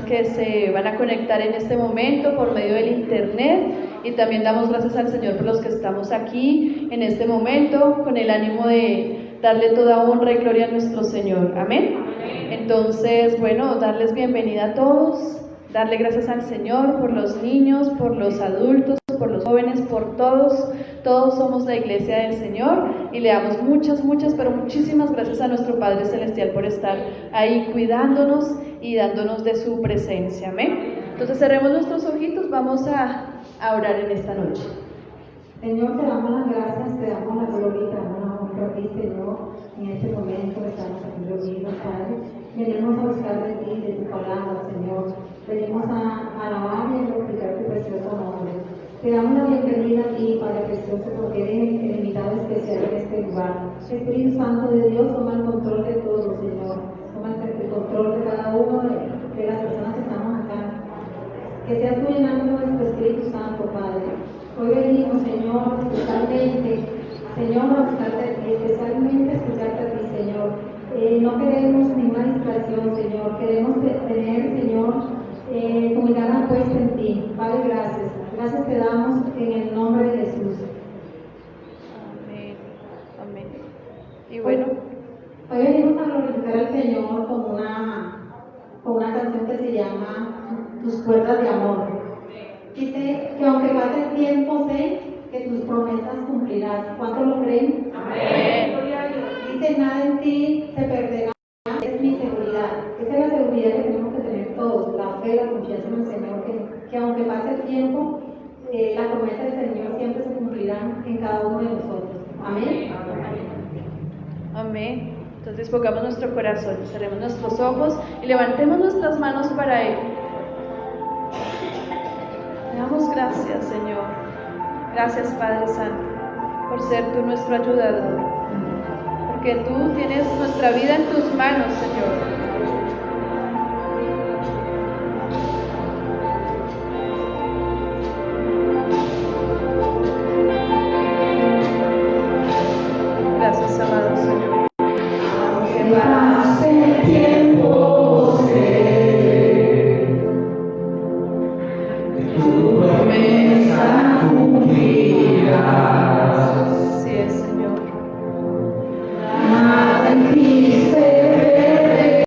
que se van a conectar en este momento por medio del internet, y también damos gracias al Señor por los que estamos aquí en este momento con el ánimo de darle toda honra y gloria a nuestro Señor. Amén. Entonces, bueno, darles bienvenida a todos, darle gracias al Señor por los niños, por los adultos, por los jóvenes, por todos. Todos somos la iglesia del Señor y le damos pero muchísimas gracias a nuestro Padre Celestial por estar ahí cuidándonos y dándonos de su presencia. Amén. Entonces cerremos nuestros ojitos, vamos a orar en esta noche. Señor, te damos las gracias, te damos la gloria, te damos la honra a ti, Señor. En este momento estamos aquí reunidos, Padre. Venimos a buscar de ti, de tu palabra, Señor. Venimos a alabar y a glorificar tu precioso nombre. Te damos la bienvenida a ti, Padre precioso, porque eres el invitado especial en este lugar. Espíritu Santo de Dios, toma el control de todo, Señor. Toma el control de cada uno de las personas que estamos acá. Que seas tú llenando nuestro Espíritu Santo, Padre. Hoy venimos, Señor, especialmente, Señor, a buscarte a ti, especialmente a escucharte a ti, Señor. No queremos ninguna distracción, Señor. Queremos tener, Señor, tu mirada puesta en ti. Padre, gracias. Gracias te damos en el nombre de Jesús. Amén. Amén. Y bueno, hoy venimos a glorificar al Señor con una canción que se llama Tus cuerdas de amor. Dice que aunque pase el tiempo, sé que tus promesas cumplirás. ¿Cuántos lo creen? Amén. Dice, nada en ti se perderá, es mi seguridad. Esa es la seguridad que tenemos que tener todos, la fe, la confianza en el Señor, que aunque pase el tiempo, la promesa del Señor siempre se cumplirá en cada uno de nosotros. Amén. Amén. Entonces pongamos nuestro corazón, cerremos nuestros ojos y levantemos nuestras manos para Él. Te damos gracias, Señor. Gracias, Padre Santo, por ser tú nuestro ayudador. Porque tú tienes nuestra vida en tus manos, Señor. Gracias, amado Señor. Aunque pase el tiempo, sé que tu promesa cumplirás. Así es, Señor. Nada en ti se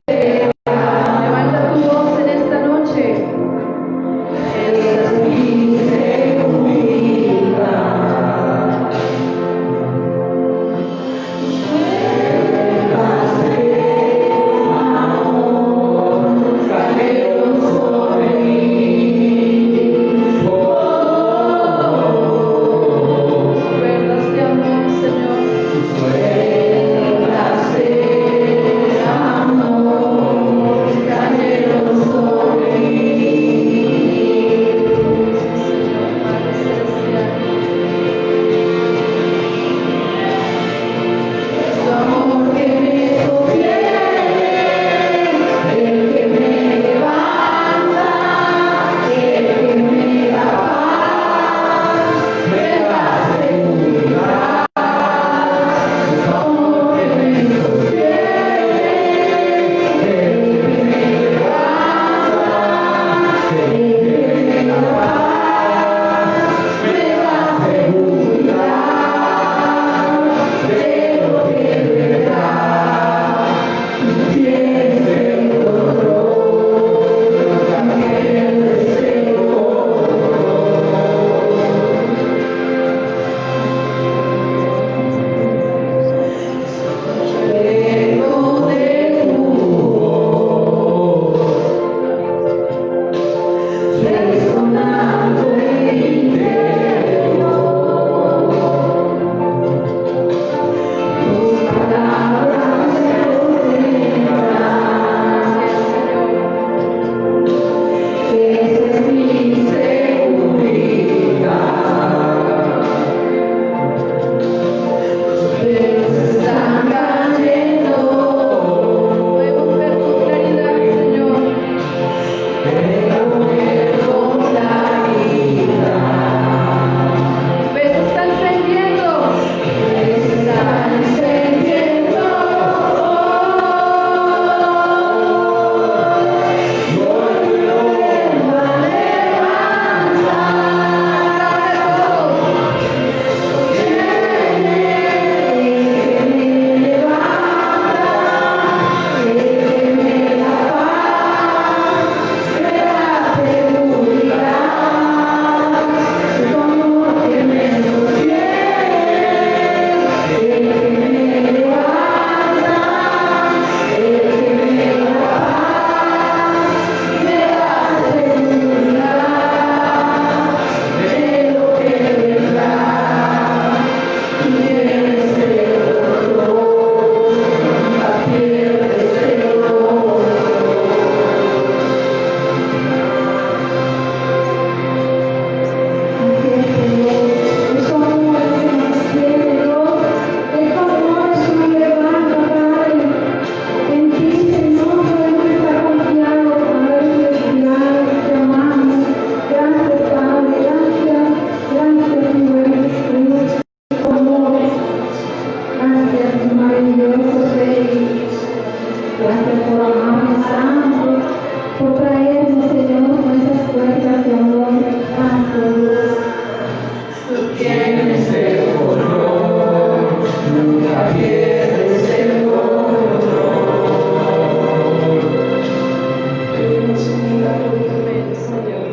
Amén, Señor.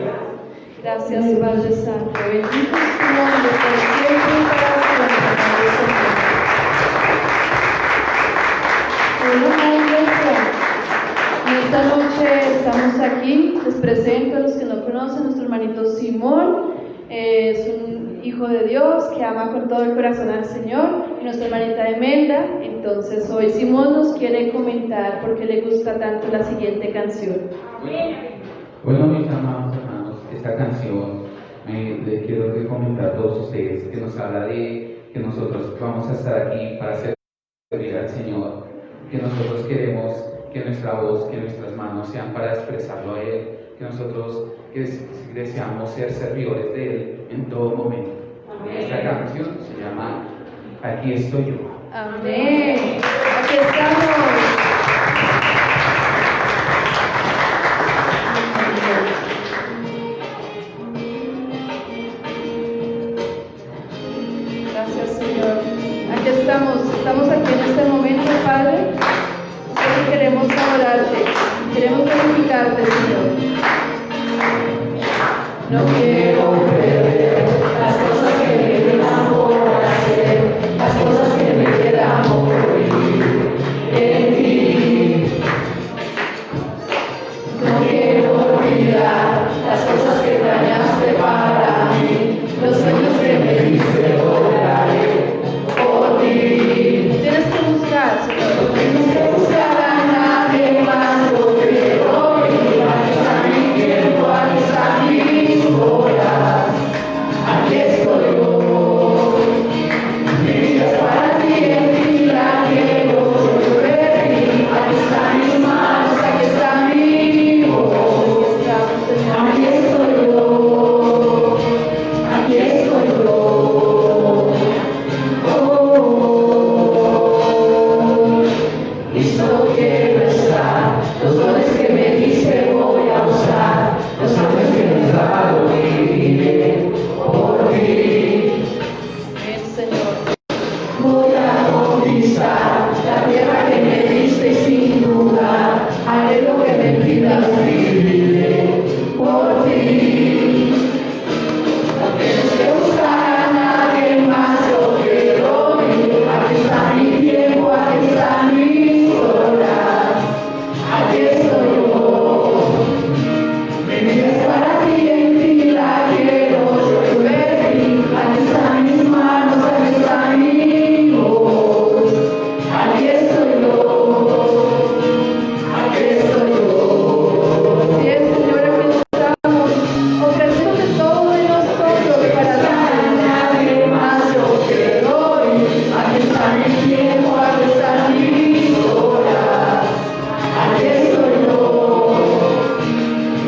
Gracias, Padre Santo. Bendito es tu nombre por siempre y para siempre, Padre Santo. En esta noche estamos aquí. Les presento a los que no conocen, nuestro hermanito Simón. Es un hijo de Dios que ama con todo el corazón al Señor, y nuestra hermanita Emelda. Entonces hoy Simón nos quiere comentar por qué le gusta tanto la siguiente canción. Bueno, mis amados hermanos, esta canción les quiero comentar a todos ustedes que nos habla de que nosotros vamos a estar aquí para servir al Señor, que nosotros queremos que nuestra voz, que nuestras manos sean para expresarlo a Él, que nosotros deseamos ser servidores de Él en todo momento. Amén. Esta canción se llama Aquí estoy yo. Amén. Aquí estamos. Gracias, Señor. Aquí estamos aquí en este momento, Padre. Nosotros queremos adorarte, queremos glorificarte, Señor. No quiero perder las cosas que me quedan por hacer, las cosas que me quedan por vivir en ti. No quiero olvidar las cosas que planeaste para mí, los sueños que me diste lograré por ti. Tienes que buscar, Señor. Tienes que buscar a nadie más. Yo quiero ir. Aquí está mi tiempo, aquí está mis horas. Aquí estoy yo. Mi vida es para ti, en ti la quiero. Yo perdí. Aquí están mis manos, aquí está mi voz. Aquí estoy yo. Aquí estoy yo. Listo quiero estar, los dones que me diste voy a usar, los dones que me has dado viviré por ti. Señor. Voy a conquistar la tierra que me diste sin duda, haré lo que me pidas, viviré por ti. No tienes que buscar a nadie más, yo quiero ir. Aquí está mi tiempo, aquí está mis horas. Aquí estoy yo. Mi vida es para ti, en ti la quiero. Yo perdí. Aquí están mis manos, aquí está mi voz. Aquí estoy yo. Aquí estoy yo. Sí, Señor, aquí estamos, ofreciéndote todo de nosotros para nadie más. Yo quiero ir. Aquí está mi tiempo, aquí están mis horas. Aquí estoy yo.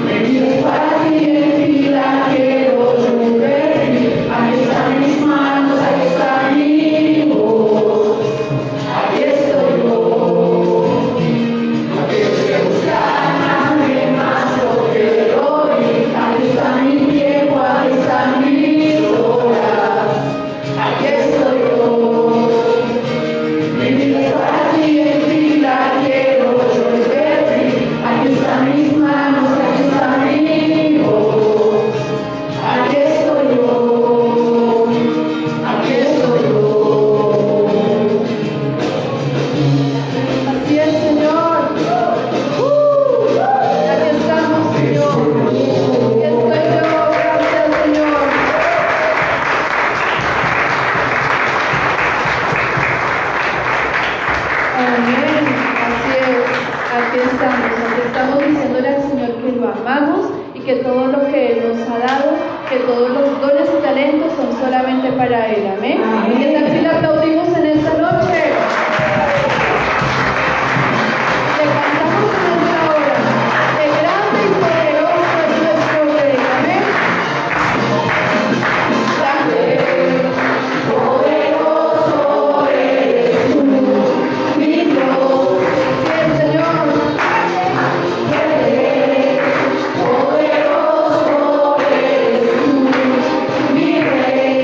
Mi vida es para ti, en ti la quiero. Yo perdí. Aquí están mis manos, aquí está mi voz. Aquí estoy yo. No tienes que buscar a nadie más, yo quiero ir. Aquí está mi tiempo, aquí están mis horas. Aquí estoy yo. Mi vida es para ti, en ti la quiero. Yo perdí. Aquí están mis manos, aquí está mi voz. Aquí estoy yo. Aquí estoy yo. Así es, Señor. Aquí estamos, Señor. Aquí estoy yo. Gracias, Señor. Amén. Así es. Aquí estamos diciéndole al Señor que lo amamos y que todo lo que Él nos ha dado, que todos los dones y talentos son solamente para Él. Amén. Amén. ¿Qué tal si le aplaudimos en esta noche? Le cantamos en esta hora. ¡Qué grande y poderoso es nuestro Rey! Amén. Grande, poderoso eres tú, mi Dios. Sí, el Señor. Grande, poderoso eres tú, mi Rey.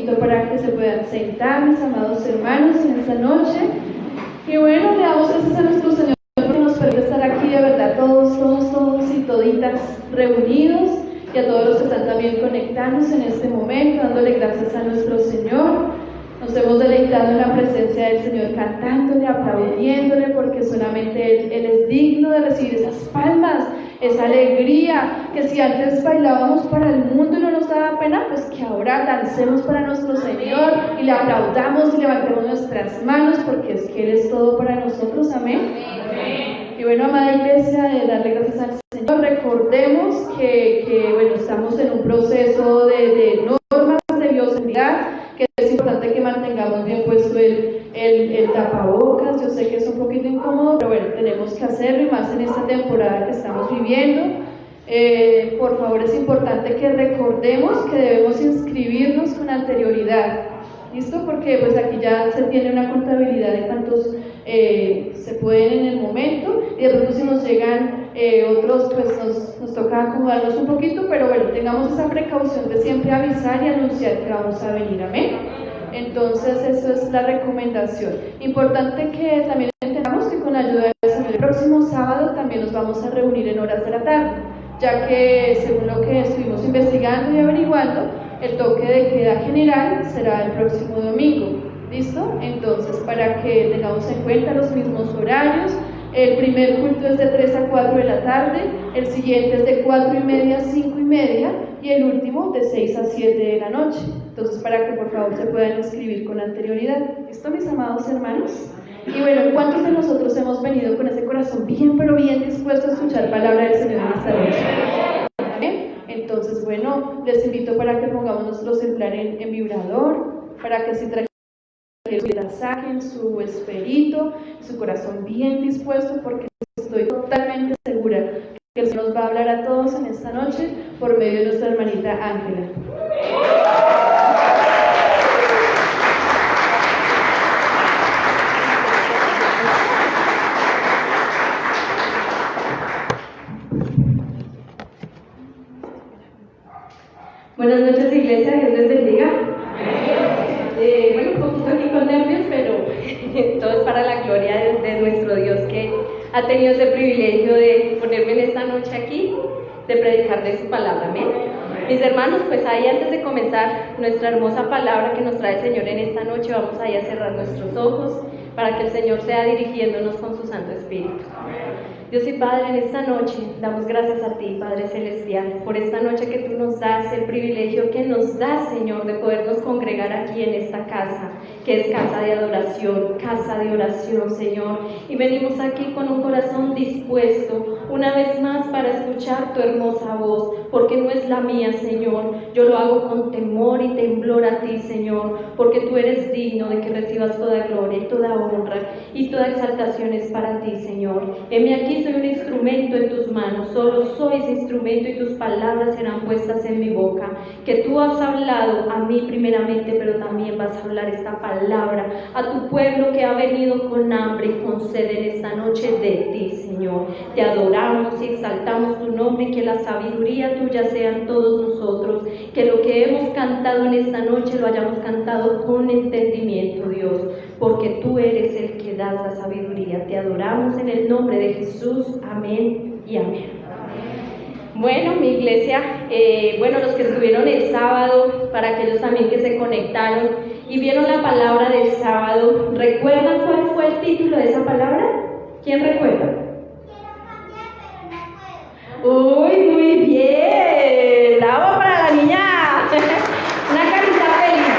invito para que se puedan sentar, mis amados hermanos, en esta noche. Y bueno, le damos gracias a nuestro Señor porque nos permite estar aquí, de verdad, todos y toditas reunidos, y a todos los que están también conectándose en este momento, dándole gracias a nuestro Señor. Nos hemos deleitado en la presencia del Señor, cantándole, aplaudiéndole, porque solamente Él es digno de recibir esas palmas, esa alegría, que si antes bailábamos para el mundo y no nos daba pena, pues que ahora dancemos para nuestro Señor y le aplaudamos y levantemos nuestras manos, porque es que Él es todo para nosotros. Amén. Y bueno, amada iglesia, de darle gracias al Señor. Recordemos que bueno, estamos en un proceso de normas de bioseguridad, que es importante que mantengamos bien puesto el tapabocas. Yo sé que es un poquito incómodo, pero bueno, tenemos que hacerlo, y más en esta temporada que estamos viviendo. Por favor, es importante que recordemos que debemos inscribirnos con anterioridad. ¿Listo? Porque pues aquí ya se tiene una contabilidad de cuántos se pueden en el momento, y de pronto si nos llegan otros, pues nos toca acomodarnos un poquito, pero bueno, tengamos esa precaución de siempre avisar y anunciar que vamos a venir. Amén. Entonces, eso es la recomendación. Importante que también entendamos que con la ayuda del Señor, el próximo sábado también nos vamos a reunir en horas de la tarde, ya que según lo que estuvimos investigando y averiguando, el toque de queda general será el próximo domingo. ¿Listo? Entonces, para que tengamos en cuenta los mismos horarios, el primer culto es de 3 a 4 de la tarde, el siguiente es de 4:30 a 5:30, y el último de 6 a 7 de la noche. Entonces, para que por favor se puedan inscribir con anterioridad. ¿Listo, mis amados hermanos? Y bueno, ¿cuántos de nosotros hemos venido con ese corazón bien, pero bien dispuesto a escuchar palabra del Señor en esta noche? ¿Amén? Entonces, bueno, les invito para que pongamos nuestro celular en vibrador, para que si saquen su esperito, su corazón bien dispuesto, porque estoy totalmente segura que el Señor nos va a hablar a todos en esta noche por medio de nuestra hermanita Ángela. Buenas noches, iglesia, Dios les bendiga. Bueno, un poquito aquí con nervios, pero todo es para la gloria de nuestro Dios, que ha tenido ese privilegio de ponerme en esta noche aquí, de predicar de su palabra. Amén. Mis hermanos, pues ahí antes de comenzar nuestra hermosa palabra que nos trae el Señor en esta noche, vamos ahí a cerrar nuestros ojos para que el Señor sea dirigiéndonos con su Santo Espíritu. Dios y Padre, en esta noche damos gracias a ti, Padre Celestial, por esta noche que tú nos das, el privilegio que nos das, Señor, de podernos congregar aquí en esta casa, que es casa de adoración, casa de oración, Señor. Y venimos aquí con un corazón dispuesto, una vez más, para escuchar tu hermosa voz, porque no es la mía, Señor. Yo lo hago con temor y temblor a ti, Señor, porque tú eres digno de que recibas toda gloria y toda honra y toda exaltación es para ti, Señor. Heme aquí, soy un instrumento en tus manos, solo soy ese instrumento y tus palabras serán puestas en mi boca, que tú has hablado a mí primeramente, pero también vas a hablar esta palabra a tu pueblo que ha venido con hambre y con sed en esta noche de ti, Señor. Te adoramos y exaltamos tu nombre, y que la sabiduría tuya sea en todos nosotros, que lo que hemos cantado en esta noche lo hayamos cantado con entendimiento, Dios, porque tú eres el que das la sabiduría. Te adoramos en el nombre de Jesús. Amén y amén. Bueno, mi iglesia, bueno, los que estuvieron el sábado, para aquellos también que se conectaron y vieron la palabra del sábado, ¿recuerdan cuál fue el título de esa palabra? ¿Quién recuerda? Uy, muy bien, bravo para la niña, una carita feliz,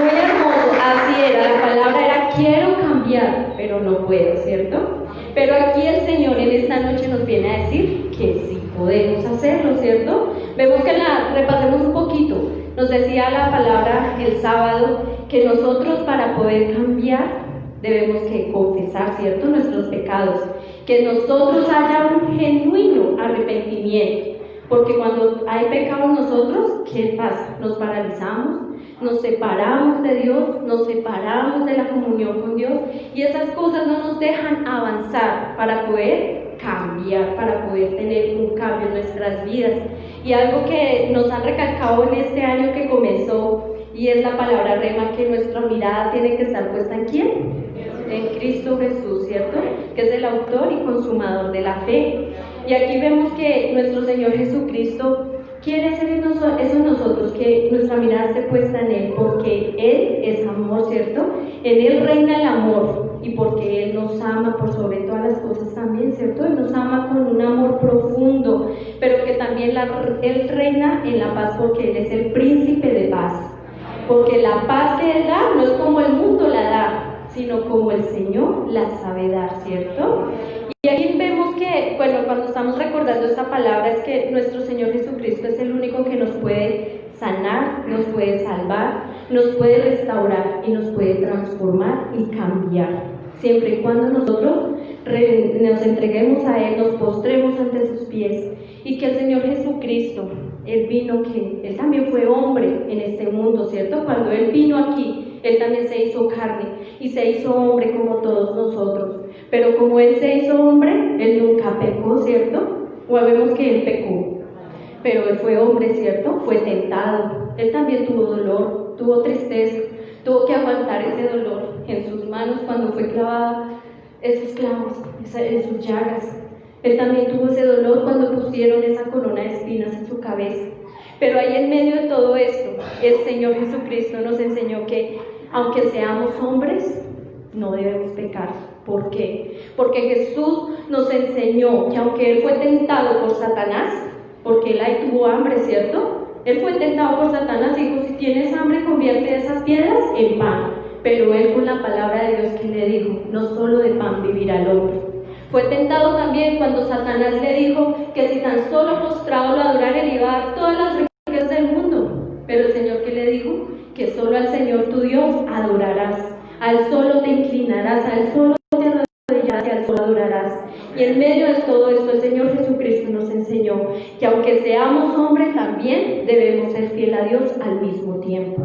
muy hermoso, así era, la palabra era quiero cambiar, pero no puedo, ¿cierto? Pero aquí el Señor en esta noche nos viene a decir que sí podemos hacerlo, ¿cierto? Vemos que repasemos un poquito, nos decía la palabra el sábado que nosotros para poder cambiar debemos que confesar, ¿cierto?, nuestros pecados, que nosotros haya un genuino arrepentimiento, porque cuando hay pecado en nosotros, ¿qué pasa? Nos paralizamos, nos separamos de Dios, nos separamos de la comunión con Dios, y esas cosas no nos dejan avanzar para poder cambiar, para poder tener un cambio en nuestras vidas. Y algo que nos han recalcado en este año que comenzó y es la palabra rema, que nuestra mirada tiene que estar puesta ¿en quién? En Cristo Jesús, ¿cierto? Que es el autor y consumador de la fe. Y aquí vemos que nuestro Señor Jesucristo quiere hacer eso en nosotros, que nuestra mirada esté puesta en Él, porque Él es amor, ¿cierto? En Él reina el amor, y porque Él nos ama por sobre todas las cosas también, ¿cierto? Él nos ama con un amor profundo, pero que también Él reina en la paz, porque Él es el príncipe de paz. Porque la paz que Él da no es como el mundo la da, sino como el Señor la sabe dar, ¿cierto? Y aquí vemos que, bueno, cuando estamos recordando esta palabra, es que nuestro Señor Jesucristo es el único que nos puede sanar, nos puede salvar, nos puede restaurar y nos puede transformar y cambiar, siempre y cuando nosotros nos entreguemos a Él, nos postremos ante sus pies, y que el Señor Jesucristo, Él vino, que Él también fue hombre en este mundo, ¿cierto? Cuando Él vino aquí, Él también se hizo carne y se hizo hombre como todos nosotros. Pero como Él se hizo hombre, Él nunca pecó, ¿cierto? O vemos que Él pecó, pero Él fue hombre, ¿cierto? Fue tentado. Él también tuvo dolor, tuvo tristeza, tuvo que aguantar ese dolor en sus manos cuando fue clavada esos clavos, en sus llagas. Él también tuvo ese dolor cuando pusieron esa corona de espinas en su cabeza. Pero ahí en medio de todo esto, el Señor Jesucristo nos enseñó que aunque seamos hombres, no debemos pecar. ¿Por qué? Porque Jesús nos enseñó que aunque Él fue tentado por Satanás, porque Él ahí tuvo hambre, ¿cierto? Él fue tentado por Satanás y dijo, si tienes hambre, convierte esas piedras en pan. Pero Él, con la palabra de Dios que le dijo, no solo de pan vivirá el hombre. Fue tentado también cuando Satanás le dijo que si tan solo postrado lo adorara, Él iba a dar todas las riquezas del mundo. Pero el Señor, ¿qué le dijo? Que solo al Señor tu Dios adorarás, a Él solo te inclinarás, a Él solo te arrodillarás y a Él solo adorarás. Y en medio de todo esto, el Señor Jesucristo nos enseñó que aunque seamos hombres, también debemos ser fieles a Dios al mismo tiempo.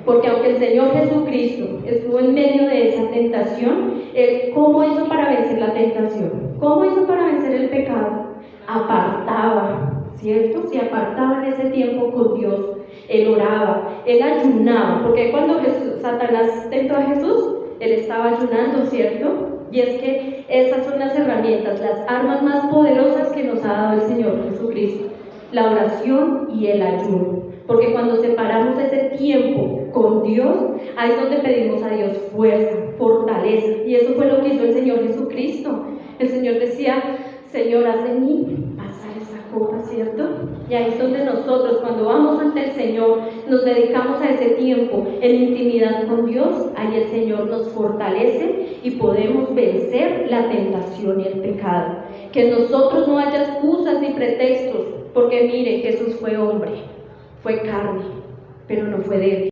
Porque aunque el Señor Jesucristo estuvo en medio de esa tentación, Él, ¿cómo hizo para vencer la tentación? ¿Cómo hizo para vencer el pecado? Apartaba, ¿cierto? Se apartaba en ese tiempo con Dios. Él oraba, Él ayunaba, porque cuando Satanás tentó a Jesús, Él estaba ayunando, ¿cierto? Y es que esas son las herramientas, las armas más poderosas que nos ha dado el Señor Jesucristo, la oración y el ayuno. Porque cuando separamos ese tiempo con Dios, ahí es donde pedimos a Dios fuerza, fortaleza. Y eso fue lo que hizo el Señor Jesucristo. El Señor decía, Señor, haz de mí pasar esa copa, ¿cierto? Y ahí es donde nosotros, cuando vamos ante el Señor, nos dedicamos a ese tiempo en intimidad con Dios. Ahí el Señor nos fortalece y podemos vencer la tentación y el pecado. Que en nosotros no haya excusas ni pretextos, porque mire, Jesús fue hombre, fue carne, pero no fue débil.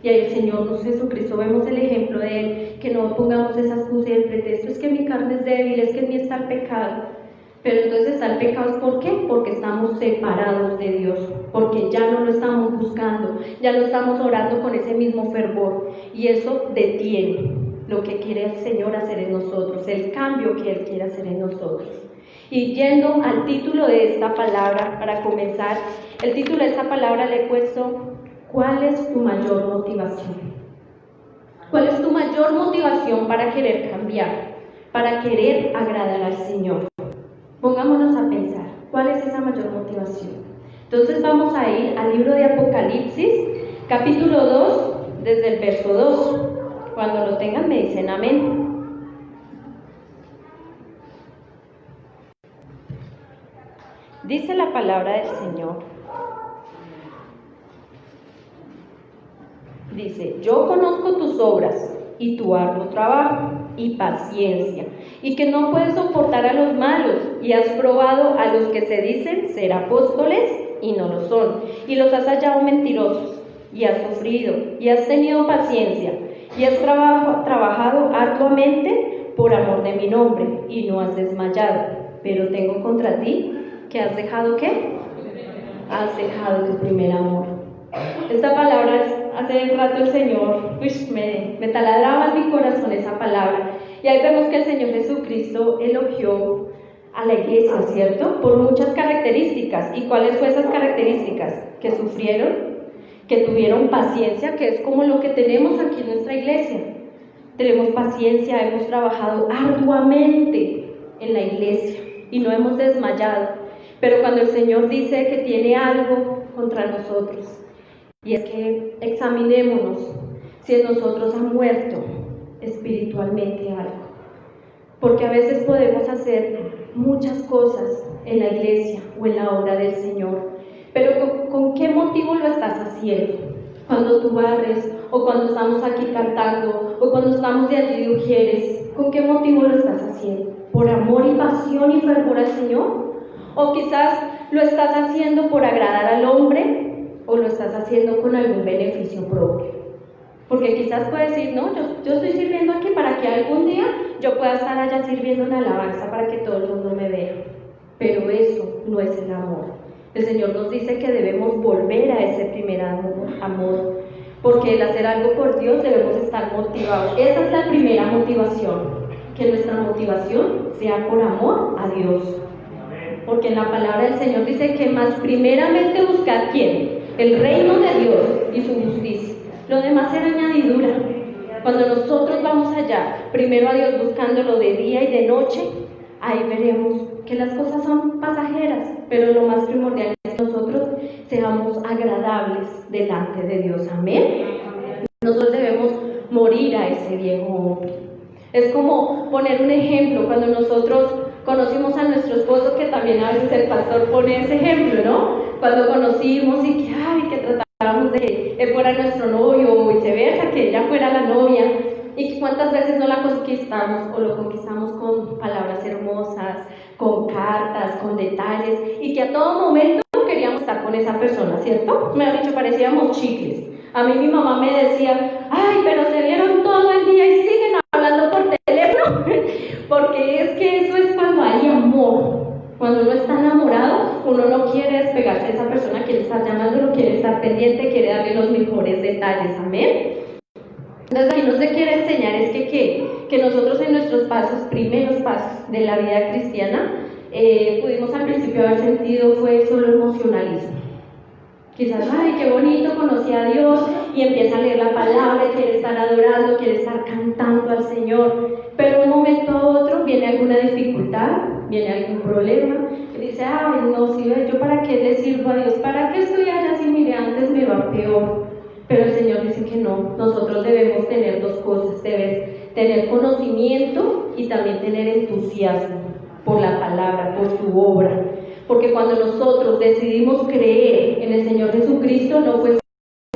Y ahí el Señor Jesucristo, vemos el ejemplo de Él, que no pongamos esas excusas y el pretexto, es que mi carne es débil, es que en mí está el pecado. Pero entonces está el pecado, ¿por qué? Porque estamos separados de Dios, porque ya no lo estamos buscando, ya no estamos orando con ese mismo fervor, y eso detiene lo que quiere el Señor hacer en nosotros, el cambio que Él quiere hacer en nosotros. Y yendo al título de esta palabra, para comenzar, el título de esta palabra le he puesto, ¿cuál es tu mayor motivación? ¿Cuál es tu mayor motivación para querer cambiar, para querer agradar al Señor? Pongámonos a pensar, ¿cuál es esa mayor motivación? Entonces vamos a ir al libro de Apocalipsis, capítulo 2, desde el verso 2. Cuando lo tengan me dicen amén. Dice la palabra del Señor. Dice, yo conozco tus obras y tu arduo trabajo y paciencia, y que no puedes soportar a los malos, y has probado a los que se dicen ser apóstoles y no lo son, y los has hallado mentirosos, y has sufrido, y has tenido paciencia, y has trabajado arduamente por amor de mi nombre, y no has desmayado. Pero tengo contra ti que has dejado, ¿qué? Has dejado tu primer amor. Esta palabra, hace rato el Señor me taladraba en mi corazón esa palabra. Y ahí vemos que el Señor Jesucristo elogió a la iglesia, ¿cierto? Por muchas características. ¿Y cuáles fueron esas características? Que sufrieron, que tuvieron paciencia, que es como lo que tenemos aquí en nuestra iglesia. Tenemos paciencia, hemos trabajado arduamente en la iglesia y no hemos desmayado. Pero cuando el Señor dice que tiene algo contra nosotros, y es que examinémonos si en nosotros ha muerto espiritualmente algo. Porque a veces podemos hacer muchas cosas en la iglesia o en la obra del Señor, pero ¿con qué motivo lo estás haciendo? Cuando tú barres, o cuando estamos aquí cantando, o cuando estamos de allí de Ujieres, ¿con qué motivo lo estás haciendo? ¿Por amor y pasión y fervor al Señor? ¿O quizás lo estás haciendo por agradar al hombre, o lo estás haciendo con algún beneficio propio? Porque quizás puedes decir, no, yo estoy sirviendo aquí para que algún día yo pueda estar allá sirviendo en alabanza para que todo el mundo me vea. Pero eso no es el amor. El Señor nos dice que debemos volver a ese primer amor, porque el hacer algo por Dios debemos estar motivados. Esa es la primera motivación, que nuestra motivación sea por amor a Dios. Porque en la palabra del Señor dice que más primeramente buscar ¿quién? El reino de Dios y su justicia. Lo demás será añadidura. Cuando nosotros vamos allá, primero a Dios buscándolo de día y de noche, ahí veremos que las cosas son pasajeras, pero lo más primordial es que nosotros seamos agradables delante de Dios. Amén. Nosotros debemos morir a ese viejo hombre. Es como poner un ejemplo, cuando nosotros conocimos a nuestro esposo, que también a veces el pastor pone ese ejemplo, ¿no? Cuando conocimos y que tratábamos de que él fuera nuestro novio o viceversa, que ella fuera la novia, y que cuántas veces no la conquistamos o lo conquistamos con palabras hermosas, con cartas, con detalles, y que a todo momento queríamos estar con esa persona, ¿cierto? Me han dicho, parecíamos chicles. A mí mi mamá me decía, ay, pero se vieron todo el día y siguen hablando por teléfono, porque es que eso es cuando hay amor. Cuando uno está enamorado, uno no quiere despegarse de esa persona, quiere estar llamándolo, quiere estar pendiente, quiere darle los mejores detalles, amén. Entonces aquí nos quiere enseñar es que nosotros en nuestros pasos, primeros pasos de la vida cristiana, pudimos al principio haber sentido fue solo emocionalismo. Quizás, ay, qué bonito, conocí a Dios y empieza a leer la palabra, quiere estar adorando, quiere estar cantando al Señor, pero de un momento a otro viene alguna dificultad, viene algún problema, y dice, ay, no, si yo para qué le sirvo a Dios, para qué estoy allá si mire antes me va peor. Pero el Señor dice que no, nosotros debemos tener dos cosas, debes tener conocimiento y también tener entusiasmo por la palabra, por su obra. Porque cuando nosotros decidimos creer en el Señor Jesucristo, no fue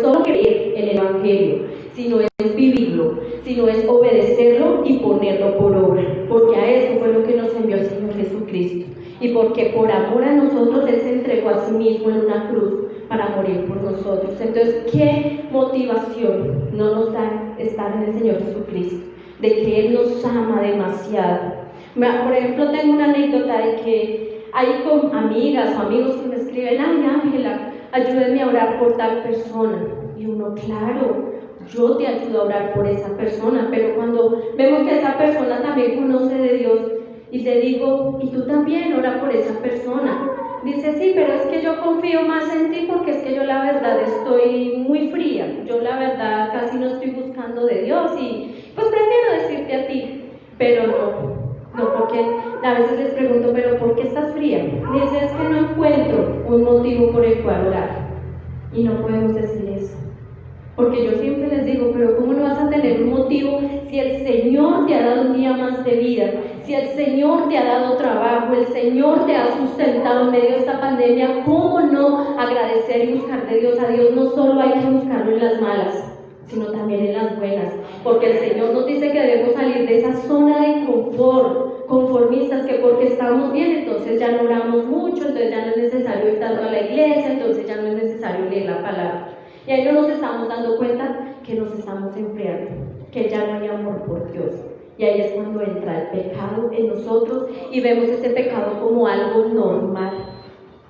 solo creer en el Evangelio, sino es vivirlo, sino es obedecerlo y ponerlo por obra. Porque a eso fue lo que nos envió el Señor Jesucristo. Y porque por amor a nosotros Él se entregó a sí mismo en una cruz para morir por nosotros. Entonces, ¿qué motivación no nos da estar en el Señor Jesucristo? De que Él nos ama demasiado. Por ejemplo, tengo una anécdota de que hay con amigas o amigos que me escriben, ay Ángela, ayúdenme a orar por tal persona. Y uno, claro, yo te ayudo a orar por esa persona, pero cuando vemos que esa persona también conoce de Dios y te digo, y tú también ora por esa persona. Dice, sí, pero es que yo confío más en ti porque es que yo la verdad estoy muy fría, yo la verdad casi no estoy buscando de Dios y pues prefiero decirte a ti, pero no, porque a veces les pregunto, pero ¿por qué estás fría? Dice, es que no encuentro un motivo por el cual orar. Y no podemos decir eso. Porque yo siempre les digo, pero ¿cómo no vas a tener un motivo si el Señor te ha dado un día más de vida? Si el Señor te ha dado trabajo, el Señor te ha sustentado en medio de esta pandemia, ¿cómo no agradecer y buscar de Dios? A Dios no solo hay que buscarlo en las malas, sino también en las buenas, porque el Señor nos dice que debemos salir de esa zona de confort, conformistas, que porque estamos bien, entonces ya no oramos mucho, entonces ya no es necesario ir tanto a la iglesia, entonces ya no es necesario leer la palabra. Y ahí no nos estamos dando cuenta que nos estamos enfriando, que ya no hay amor por Dios. Y ahí es cuando entra el pecado en nosotros y vemos ese pecado como algo normal.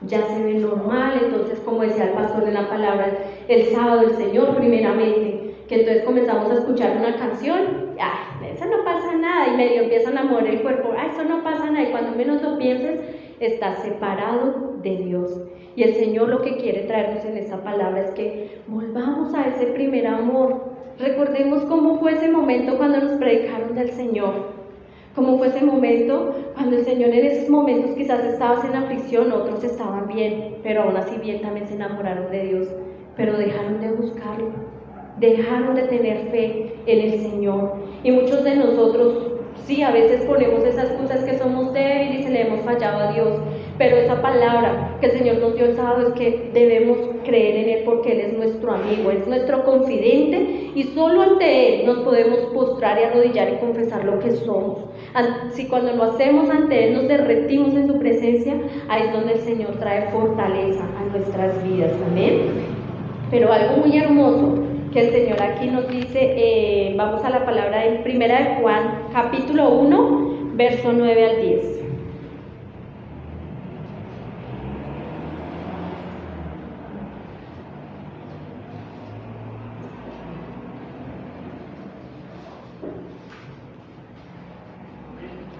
Ya se ve normal, entonces como decía el pastor en la palabra, el sábado del Señor primeramente, que entonces comenzamos a escuchar una canción, eso no pasa nada, y medio empiezan a mover el cuerpo, eso no pasa nada, y cuando menos lo pienses, estás separado de Dios. Y el Señor lo que quiere traernos en esta palabra es que volvamos a ese primer amor. Recordemos cómo fue ese momento cuando nos predicaron del Señor. Cómo fue ese momento cuando el Señor en esos momentos quizás estabas en aflicción, otros estaban bien, pero aún así bien también se enamoraron de Dios, pero dejaron de buscarlo, dejaron de tener fe en el Señor. Y muchos de nosotros, sí, a veces ponemos esas excusas que somos débiles y le hemos fallado a Dios, pero esa palabra que el Señor nos dio el sábado es que debemos creer en Él porque Él es nuestro amigo, es nuestro confidente y solo ante Él nos podemos postrar y arrodillar y confesar lo que somos. Si cuando lo hacemos ante Él nos derretimos en su presencia, ahí es donde el Señor trae fortaleza a nuestras vidas, amén. Pero algo muy hermoso que el Señor aquí nos dice, vamos a la palabra en 1 de Juan, capítulo 1, verso 9 al 10.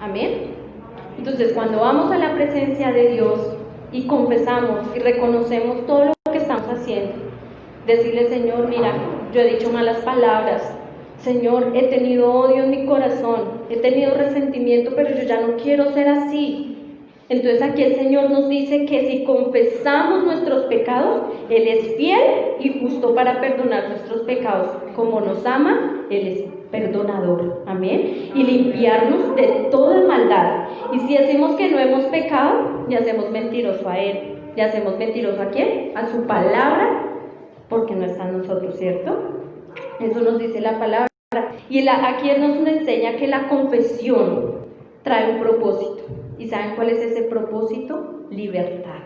Amén. Entonces, cuando vamos a la presencia de Dios y confesamos y reconocemos todo lo que estamos haciendo, decirle, Señor, mira, yo he dicho malas palabras, Señor, he tenido odio en mi corazón, he tenido resentimiento, pero yo ya no quiero ser así. Entonces aquí el Señor nos dice que si confesamos nuestros pecados, Él es fiel y justo para perdonar nuestros pecados. Como nos ama, Él es perdonador, amén, y limpiarnos de toda maldad. Y si decimos que no hemos pecado, ya hacemos mentiroso a Él. ¿Ya hacemos mentiroso a quién? A su palabra, porque no está en nosotros, ¿cierto? Eso nos dice la palabra. Y aquí Él nos enseña que la confesión trae un propósito. ¿Y saben cuál es ese propósito? Libertad.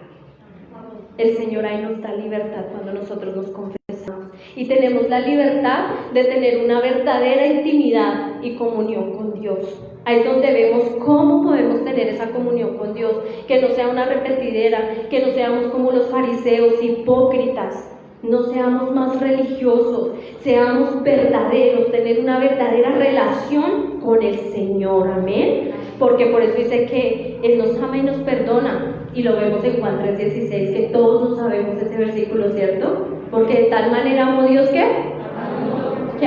El Señor ahí nos da libertad cuando nosotros nos confesamos. Y tenemos la libertad de tener una verdadera intimidad y comunión con Dios. Ahí es donde vemos cómo podemos tener esa comunión con Dios. Que no sea una repetidera, que no seamos como los fariseos hipócritas. No seamos más religiosos, seamos verdaderos, tener una verdadera relación con el Señor, amén. Porque por eso dice que Él nos ama y nos perdona. Y lo vemos en Juan 3:16, que todos nos sabemos ese versículo, ¿cierto? Porque de tal manera amó Dios que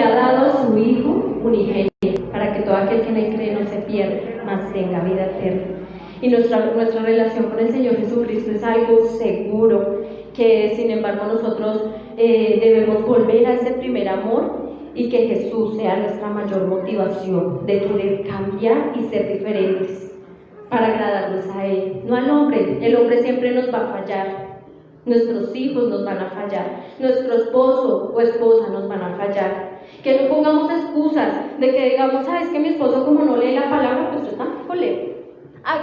ha dado a su Hijo unigénito, para que todo aquel que en Él cree no se pierda, mas tenga vida eterna. Y nuestra relación con el Señor Jesucristo es algo seguro, que sin embargo nosotros debemos volver a ese primer amor y que Jesús sea nuestra mayor motivación de querer cambiar y ser diferentes para agradarles a Él, no al hombre. El hombre siempre nos va a fallar, nuestros hijos nos van a fallar, nuestro esposo o esposa nos van a fallar. Que no pongamos excusas de que digamos, es que mi esposo como no lee la palabra, pues yo tampoco leo.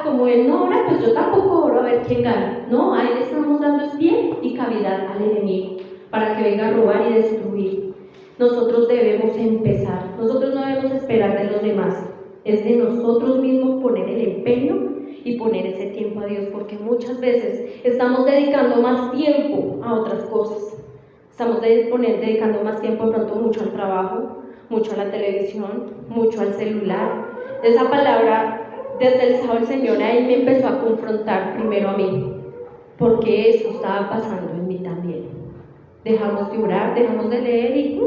Como él no ora, pues yo tampoco oro, a ver quién gana. No, a él estamos dando pie y cavidad al enemigo para que venga a robar y destruir. Nosotros debemos empezar, nosotros no debemos esperar de los demás, es de nosotros mismos poner el empeño y poner ese tiempo a Dios, porque muchas veces estamos dedicando más tiempo a otras cosas, estamos dedicando más tiempo, pronto mucho al trabajo, mucho a la televisión, mucho al celular. Esa palabra, desde el sábado el Señor ahí me empezó a confrontar primero a mí, porque eso estaba pasando en mí también. Dejamos de orar, dejamos de leer y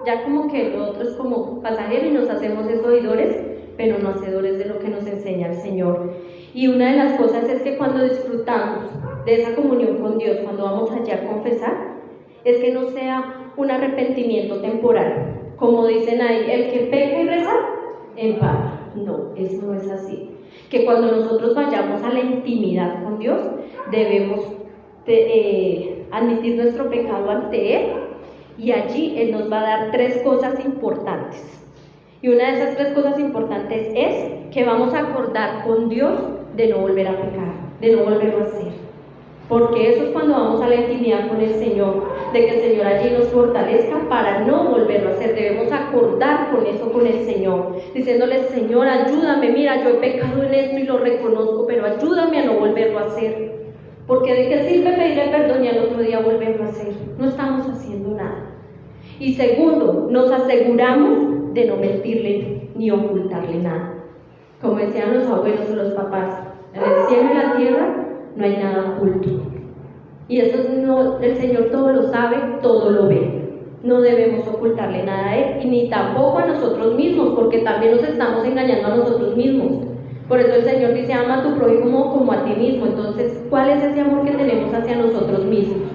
ya como que lo otro es como pasajero y nos hacemos oidores, pero no hacedores de lo que nos enseña el Señor. Y una de las cosas es que cuando disfrutamos de esa comunión con Dios, cuando vamos allá a confesar, es que no sea un arrepentimiento temporal, como dicen ahí, el que peca y reza, empata. No, eso no es así. Que cuando nosotros vayamos a la intimidad con Dios, debemos admitir nuestro pecado ante Él, y allí Él nos va a dar 3 cosas importantes. Y una de esas 3 cosas importantes es que vamos a acordar con Dios de no volver a pecar, de no volverlo a hacer. Porque eso es cuando vamos a la intimidad con el Señor, de que el Señor allí nos fortalezca para no volverlo a hacer. Debemos acordar con eso con el Señor, diciéndole, Señor, ayúdame, mira, yo he pecado en esto y lo reconozco, pero ayúdame a no volverlo a hacer. Porque de qué sirve pedirle perdón y al otro día volverlo a hacer. No estamos haciendo nada. Y segundo, nos aseguramos de no mentirle ni ocultarle nada. Como decían los abuelos o los papás, en el cielo y la tierra no hay nada oculto. Y eso no, el Señor todo lo sabe, todo lo ve. No debemos ocultarle nada a Él, y ni tampoco a nosotros mismos, porque también nos estamos engañando a nosotros mismos. Por eso el Señor dice, ama a tu prójimo como a ti mismo. Entonces, ¿cuál es ese amor que tenemos hacia nosotros mismos?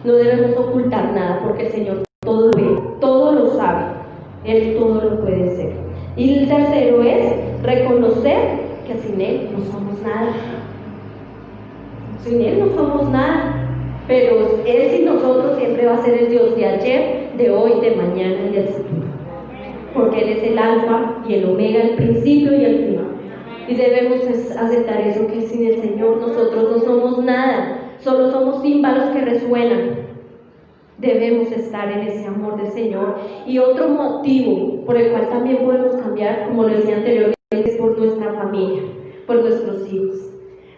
No debemos ocultar nada, porque el Señor todo lo ve, todo lo sabe, Él todo lo puede ser. Y el tercero es reconocer que sin Él no somos nada. Sin Él no somos nada. Pero Él sin nosotros siempre va a ser el Dios de ayer, de hoy, de mañana y del futuro. Porque Él es el alfa y el omega, el principio y el final. Y debemos aceptar eso, que sin el Señor nosotros no somos nada, solo somos címbalos que resuenan. Debemos estar en ese amor del Señor. Y otro motivo por el cual también podemos cambiar, como lo decía anteriormente, es por nuestra familia, por nuestros hijos.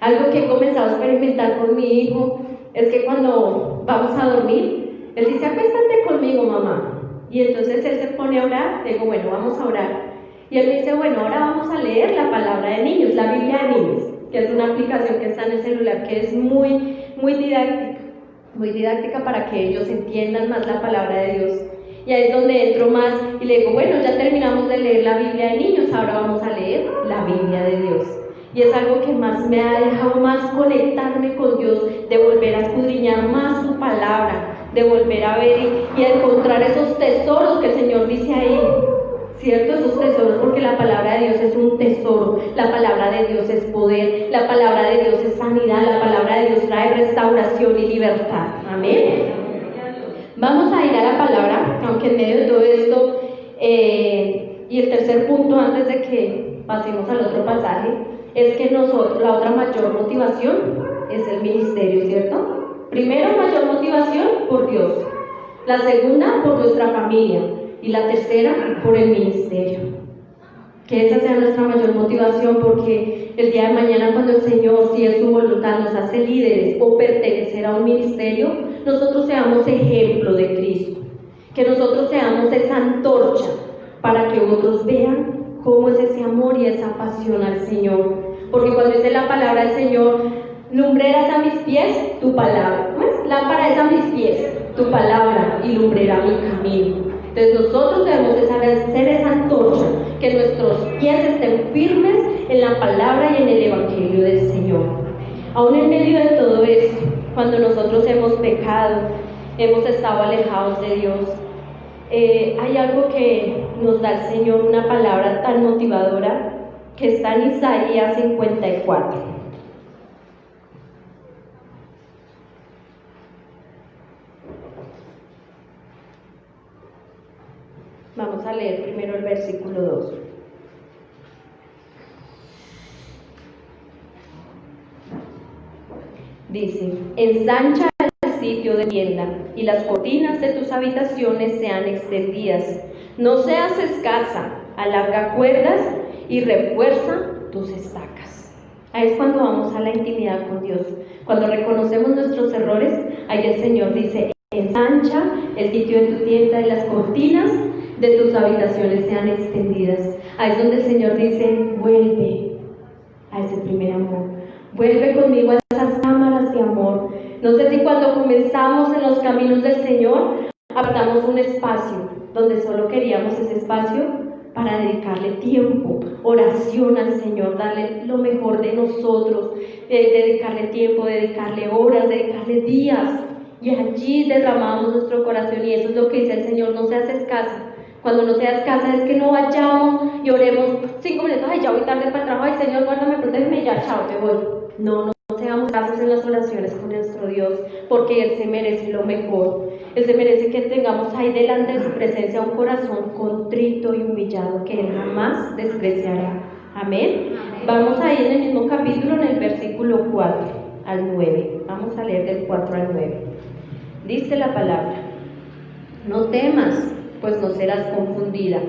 Algo que he comenzado a experimentar con mi hijo es que cuando vamos a dormir, él dice, acuéstate conmigo, mamá. Y entonces él se pone a orar, digo, bueno, vamos a orar. Y él me dice, bueno, ahora vamos a leer la palabra de niños, la Biblia de niños, que es una aplicación que está en el celular, que es muy didáctica para que ellos entiendan más la palabra de Dios. Y ahí es donde entro más y le digo, bueno, ya terminamos de leer la Biblia de niños, ahora vamos a leer la Biblia de Dios. Y es algo que más me ha dejado más conectarme con Dios, de volver a escudriñar más su palabra, de volver a ver y a encontrar esos tesoros que el Señor dice ahí, ¿cierto? Esos tesoros, porque la palabra de Dios es un tesoro, la palabra de Dios es poder, la palabra de Dios es sanidad, la palabra de Dios trae restauración y libertad. Amén. Vamos a ir a la palabra, aunque en medio de todo esto, y el tercer punto antes de que pasemos al otro pasaje, es que nosotros, la otra mayor motivación es el ministerio, ¿cierto? Primero, mayor motivación por Dios, la segunda por nuestra familia y la tercera por el ministerio. Que esa sea nuestra mayor motivación, porque el día de mañana, cuando el Señor, si es su voluntad, nos hace líderes o pertenecer a un ministerio, nosotros seamos ejemplo de Cristo, que nosotros seamos esa antorcha para que otros vean cómo es ese amor y esa pasión al Señor. Porque cuando dice la palabra del Señor, lumbrera es a mis pies tu palabra, ¿no es? Lámpara es a mis pies tu palabra y lumbrera mi camino. Entonces nosotros debemos ser esa antorcha, que nuestros pies estén firmes en la palabra y en el evangelio del Señor. Aún en medio de todo esto, cuando nosotros hemos pecado, hemos estado alejados de Dios, hay algo que nos da el Señor, una palabra tan motivadora, que está en Isaías 54. Vamos a leer primero el versículo 2. Dice, ensancha el sitio de tienda y las cortinas de tus habitaciones sean extendidas. No seas escasa, alarga cuerdas y refuerza tus estacas. Ahí es cuando vamos a la intimidad con Dios. Cuando reconocemos nuestros errores, ahí el Señor dice, ensancha el sitio de tu tienda y las cortinas de tus habitaciones sean extendidas. Ahí es donde el Señor dice, vuelve a ese primer amor. Vuelve conmigo a esas cámaras de amor. No sé si cuando comenzamos en los caminos del Señor, apartamos un espacio donde solo queríamos ese espacio para dedicarle tiempo, oración al Señor, darle lo mejor de nosotros, dedicarle tiempo, dedicarle horas, dedicarle días, y allí derramamos nuestro corazón. Y eso es lo que dice el Señor, no seas escasa. Cuando no seas escasa es que no vayamos y oremos 5 minutos, ay, ya voy tarde para el trabajo, ay, Señor, guárdame, protégeme, ya, chao, te voy. No seamos escasos en las oraciones con nuestro Dios, porque Él se merece lo mejor. Él se merece que tengamos ahí delante de su presencia un corazón contrito y humillado, que Él jamás despreciará. Amén. Vamos a ir en el mismo capítulo, en el versículo 4 al 9. Vamos a leer del 4 al 9. Dice la palabra: no temas, pues no serás confundida,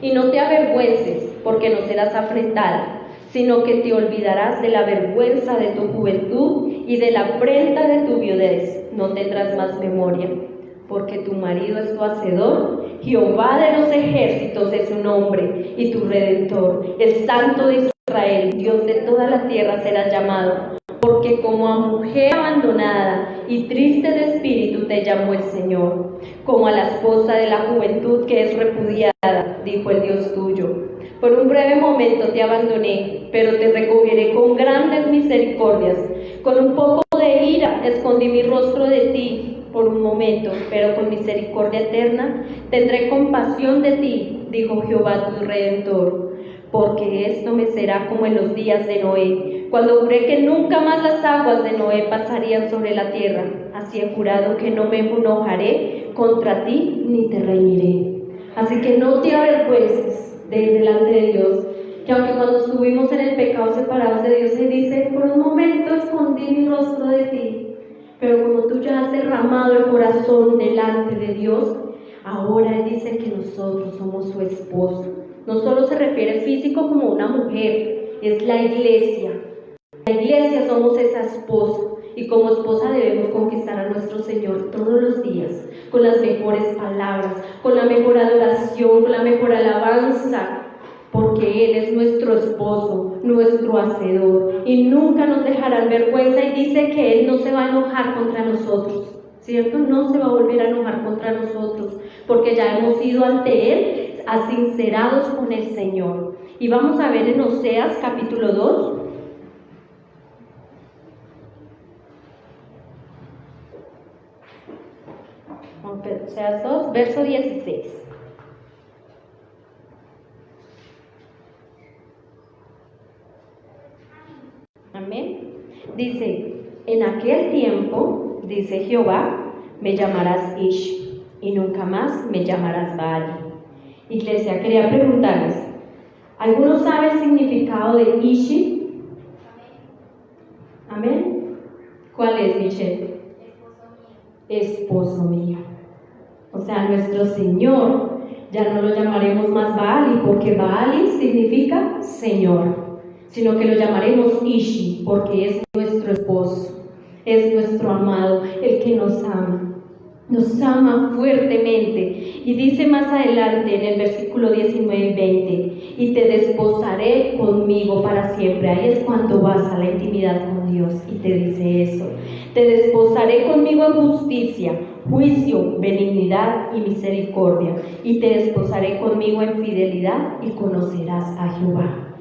y no te avergüences, porque no serás afrentada, sino que te olvidarás de la vergüenza de tu juventud y de la afrenta de tu viudez. No tendrás más memoria, porque tu marido es tu hacedor, Jehová de los ejércitos es su nombre, y tu Redentor, el Santo de Israel, Dios de toda la tierra serás llamado. Por porque como a mujer abandonada y triste de espíritu te llamó el Señor, como a la esposa de la juventud que es repudiada, dijo el Dios tuyo. Por un breve momento te abandoné, pero te recogeré con grandes misericordias. Con un poco de ira escondí mi rostro de ti por un momento, pero con misericordia eterna tendré compasión de ti, dijo Jehová tu Redentor. Porque esto me será como en los días de Noé, cuando juré que nunca más las aguas de Noé pasarían sobre la tierra. Así he jurado que no me enojaré contra ti ni te reñiré. Así que no te avergüences delante de Dios, que aunque cuando estuvimos en el pecado separados de Dios, se dice, por un momento escondí mi rostro de ti, pero como tú ya has derramado el corazón delante de Dios, ahora Él dice que nosotros somos su esposo. No solo se refiere físico como una mujer, es la iglesia. La iglesia somos esa esposa, y como esposa debemos conquistar a nuestro Señor todos los días, con las mejores palabras, con la mejor adoración, con la mejor alabanza, porque Él es nuestro esposo, nuestro hacedor, y nunca nos dejará en vergüenza, y dice que Él no se va a enojar contra nosotros, ¿cierto? No se va a volver a enojar contra nosotros, porque ya hemos ido ante Él, asincerados con el Señor. Y vamos a ver en Oseas capítulo 2. Oseas 2, verso 16. Amén. Dice, en aquel tiempo, dice Jehová, me llamarás Ish, y nunca más me llamarás Baal. Iglesia, quería preguntarles, ¿alguno sabe el significado de Ishi? Amén. ¿Cuál es, Michelle? Esposo mío. O sea, nuestro Señor, ya no lo llamaremos más Baali, porque Baali significa Señor, sino que lo llamaremos Ishi, porque es nuestro esposo, es nuestro amado, el que nos ama fuertemente. Y dice más adelante en el versículo 19 y 20, y te desposaré conmigo para siempre. Ahí es cuando vas a la intimidad con Dios y te dice eso. Te desposaré conmigo en justicia, juicio, benignidad y misericordia, y te desposaré conmigo en fidelidad, y conocerás a Jehová.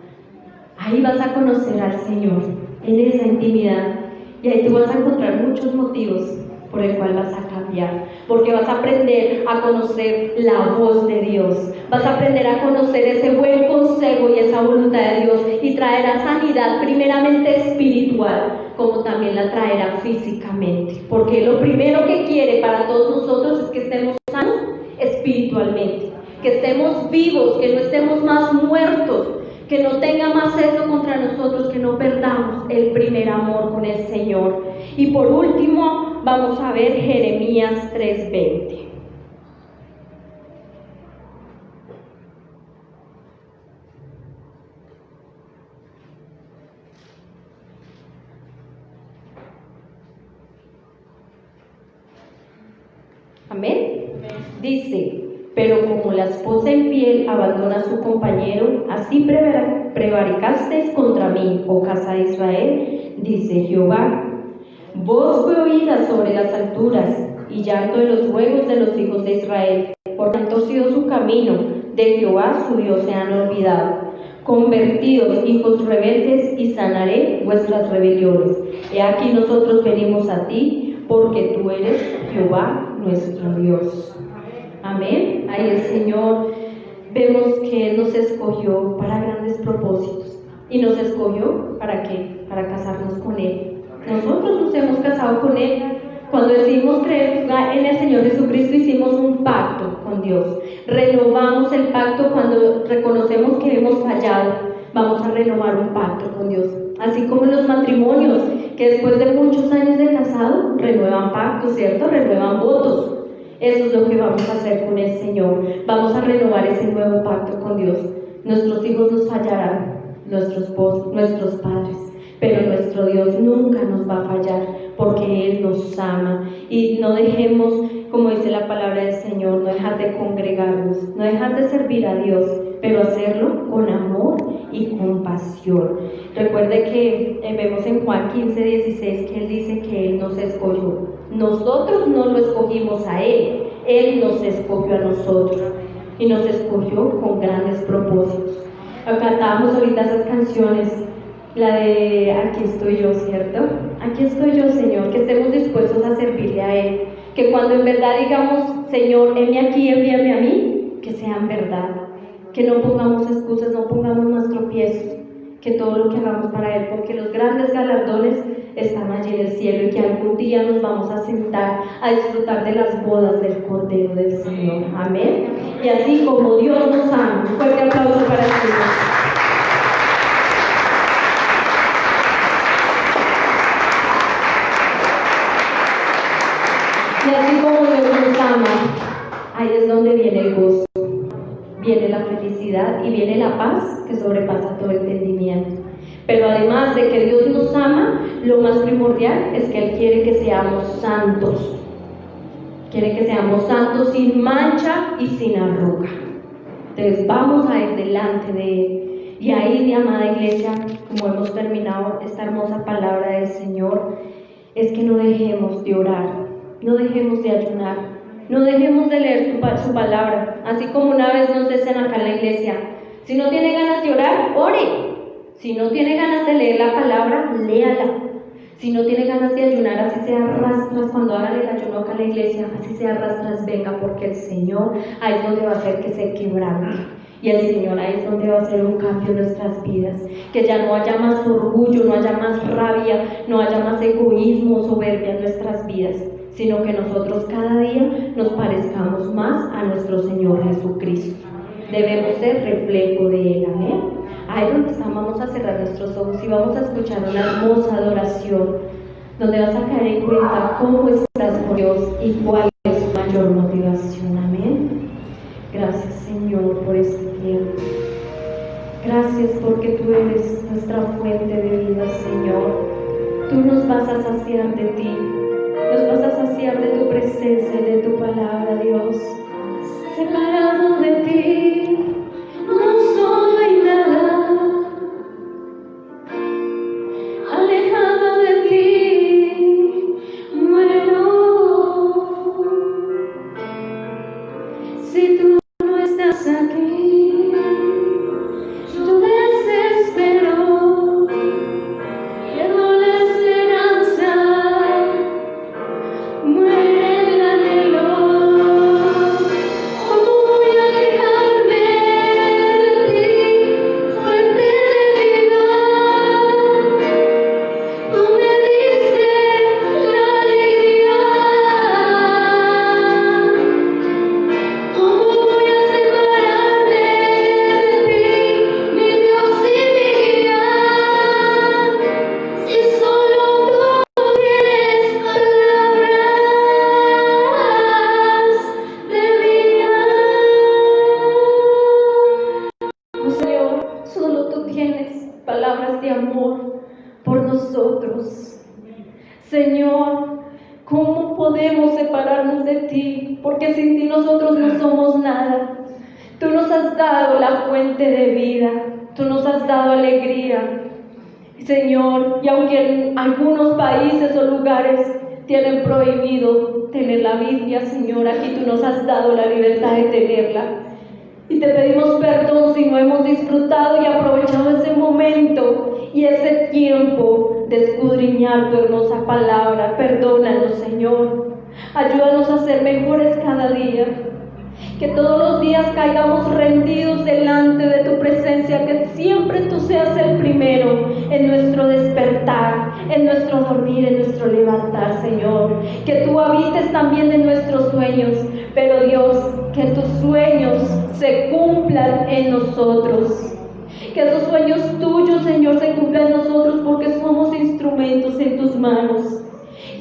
Ahí vas a conocer al Señor, en esa intimidad, y ahí tú vas a encontrar muchos motivos por el cual vas a cambiar, porque vas a aprender a conocer la voz de Dios, vas a aprender a conocer ese buen consejo y esa voluntad de Dios, y traerá sanidad primeramente espiritual, como también la traerá físicamente, porque lo primero que quiere para todos nosotros es que estemos sanos espiritualmente, que estemos vivos, que no estemos más muertos, que no tenga más eso contra nosotros, que no perdamos el primer amor con el Señor. Y por último, vamos a ver Jeremías 3:20. Amén. Dice, pero como la esposa infiel abandona a su compañero, así prevaricasteis contra mí, oh casa de Israel, dice Jehová. Voz fue oída sobre las alturas, y llanto de los ruegos de los hijos de Israel, por han torcido su camino, de Jehová su Dios se han olvidado. Convertidos, hijos rebeldes, y sanaré vuestras rebeliones. He aquí nosotros venimos a ti, porque tú eres Jehová nuestro Dios. Amén. Ahí el Señor, vemos que Él nos escogió para grandes propósitos. ¿Y nos escogió para qué? Para casarnos con Él. Nosotros nos hemos casado con Él. Cuando decidimos creer en el Señor Jesucristo, hicimos un pacto con Dios. Renovamos el pacto cuando reconocemos que hemos fallado. Vamos a renovar un pacto con Dios. Así como en los matrimonios, que después de muchos años de casado, renuevan pactos, ¿cierto? Renuevan votos. Eso es lo que vamos a hacer con el Señor. Vamos a renovar ese nuevo pacto con Dios. Nuestros hijos nos fallarán, nuestros esposos, nuestros padres, pero nuestro Dios nunca nos va a fallar, porque Él nos ama. Y no dejemos como dice la palabra del Señor, no dejar de congregarnos, no dejar de servir a Dios, pero hacerlo con amor y compasión. Recuerde que vemos en Juan 15:16 que Él dice que Él nos escogió. Nosotros no lo escogimos a Él, Él nos escogió a nosotros y nos escogió con grandes propósitos. Cantábamos ahorita esas canciones, la de Aquí estoy yo, ¿cierto? Aquí estoy yo, Señor, que estemos dispuestos a servirle a Él, que cuando en verdad digamos, Señor, heme aquí, envíame a mí, que sea en verdad, que no pongamos excusas, no pongamos más tropiezos, que todo lo que hagamos para Él, porque los grandes galardones están allí en el cielo y que algún día nos vamos a sentar a disfrutar de las bodas del Cordero del Señor. Amén. Y así como Dios nos ama, un fuerte aplauso para el Señor. Y así como Dios nos ama, ahí es donde viene el gozo, viene la felicidad y viene la paz que sobrepasa todo entendimiento. Pero además de que Dios nos ama, lo más primordial es que Él quiere que seamos santos. Quiere que seamos santos sin mancha y sin arruga. Entonces vamos a ir delante de Él. Y ahí, mi amada iglesia, como hemos terminado esta hermosa palabra del Señor, es que no dejemos de orar, no dejemos de ayunar, no dejemos de leer su palabra. Así como una vez nos dicen acá en la iglesia, si no tiene ganas de orar, ore. Si no tiene ganas de leer la palabra, léala. Si no tiene ganas de ayunar, así sea arrastras, cuando hagan el ayuno acá en la iglesia, así sea arrastras, venga, porque el Señor ahí es donde va a hacer que se quebrante. Y el Señor ahí es donde va a hacer un cambio en nuestras vidas. Que ya no haya más orgullo, no haya más rabia, no haya más egoísmo, soberbia en nuestras vidas, sino que nosotros cada día nos parezcamos más a nuestro Señor Jesucristo. Debemos ser reflejo de Él, amén. Ahí donde estamos, vamos a cerrar nuestros ojos y vamos a escuchar una hermosa adoración, donde vas a caer en cuenta cómo estás con Dios y cuál es su mayor motivación, amén. Gracias, Señor, por este tiempo. Gracias porque tú eres nuestra fuente de vida, Señor. Tú nos vas a saciar de ti, nos vas a saciar de tu presencia y de tu palabra, Dios. Separado de ti, no soy nada. Alejada de ti, muero. Si tú no estás aquí, yo desespero, pierdo la esperanza, muere el anhelo. ¿Cómo voy a alejarme de ti, fuente de vida? Tú me diste la alegría. ¿Cómo voy a separarme de ti, mi Dios y mi guía? Si solo tú tienes palabras de vida. Oh Señor, solo tú tienes palabras de amor por nosotros. Señor, ¿cómo podemos separarnos de ti? Porque sin ti nosotros no somos nada. Tú nos has dado la fuente de vida, tú nos has dado alegría, Señor, y aunque en algunos países o lugares tienen prohibido tener la Biblia, Señor, aquí tú nos has dado la libertad de tenerla. Y te pedimos perdón si no hemos disfrutado y aprovechado ese momento y ese tiempo de escudriñar tu hermosa palabra. Perdónanos, Señor. Ayúdanos a ser mejores cada día. Que todos los días caigamos rendidos delante de tu presencia, que siempre tú seas el primero en nuestro despertar, en nuestro dormir, en nuestro levantar, Señor. Que tú habites también en nuestros sueños, pero Dios, que tus sueños se cumplan en nosotros. Que esos sueños tuyos, Señor, se cumplan en nosotros porque somos instrumentos en tus manos.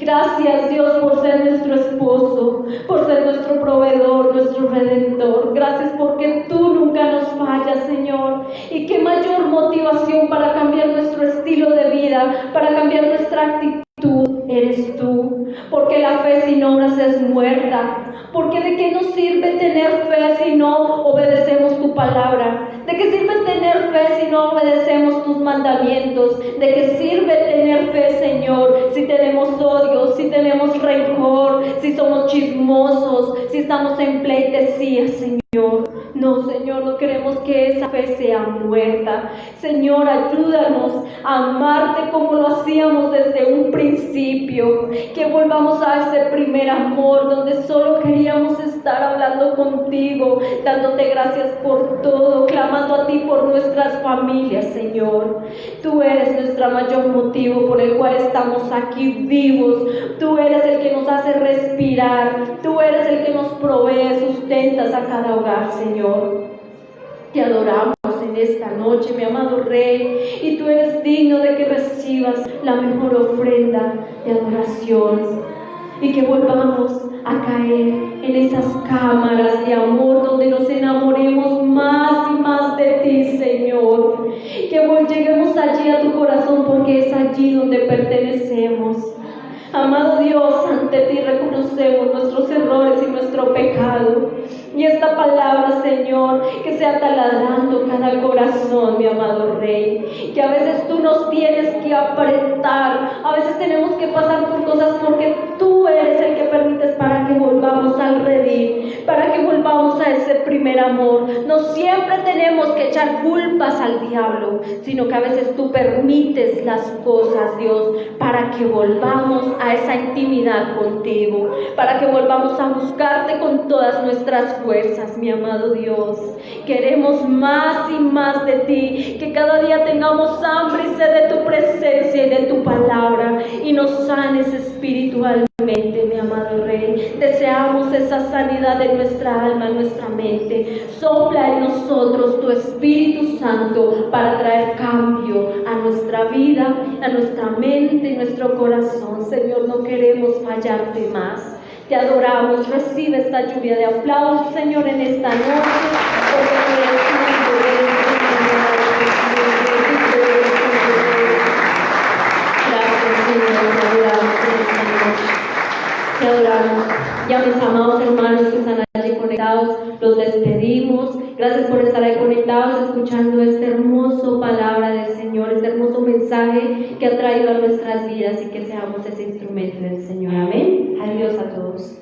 Gracias, Dios, por ser nuestro esposo, por ser nuestro proveedor, nuestro redentor. Gracias porque tú nunca nos fallas, Señor. Y qué mayor motivación para cambiar nuestro estilo de vida, para cambiar nuestra actitud, eres tú, porque la fe sin obras es muerta, porque de qué nos sirve tener fe si no obedecemos tu palabra, de qué sirve tener fe si no obedecemos tus mandamientos, de qué sirve tener fe, Señor, si tenemos odio, si tenemos rencor, si somos chismosos, si estamos en pleitesía, Señor. No, Señor, no queremos que esa fe sea muerta. Señor, ayúdanos a amarte como lo hacíamos desde un principio, que volvamos a ese primer amor donde solo queríamos estar hablando contigo, dándote gracias por todo, clamando a ti por nuestras familias, Señor. Tú eres nuestro mayor motivo por el cual estamos aquí vivos. Tú eres el que nos hace respirar. Tú eres el que nos provee, sustentas a cada hogar, Señor. Te adoramos en esta noche, mi amado Rey, y tú eres digno de que recibas la mejor ofrenda de adoración, y que volvamos a caer en esas cámaras de amor donde nos enamoremos más y más de ti, Señor, que lleguemos allí a tu corazón, porque es allí donde pertenecemos. Amado Dios, ante ti reconocemos nuestros errores y nuestro pecado. Y esta palabra, Señor, que sea taladrando cada corazón, mi amado Rey. Que a veces tú nos tienes que apretar, a veces tenemos que pasar por cosas porque tú eres el que permites para que volvamos al redil, para que volvamos a ese primer amor. No siempre tenemos que echar culpas al diablo, sino que a veces tú permites las cosas, Dios, para que volvamos a esa intimidad contigo, para que volvamos a buscarte con todas nuestras fuerzas, mi amado Dios. Queremos más y más de ti, que cada día tengamos hambre y sed de tu presencia y de tu palabra, y nos sanes espiritualmente, mi amado Rey. Deseamos esa sanidad de nuestra alma, en nuestra mente. Sopla en nosotros tu Espíritu Santo para traer cambio a nuestra vida, a nuestra mente y nuestro corazón. Señor, no queremos fallarte más. Te adoramos. Recibe esta lluvia de aplausos, Señor, en esta noche, porque tú eres santo, Gracias, Señor, te adoramos en esta noche. Te adoramos. Ya mis amados hermanos que están allí conectados, los despedimos. Gracias por estar ahí conectados, escuchando esta hermosa palabra del Señor, este hermoso mensaje que ha traído a nuestras vidas, y que seamos ese instrumento del Señor. Amén. Adiós a todos.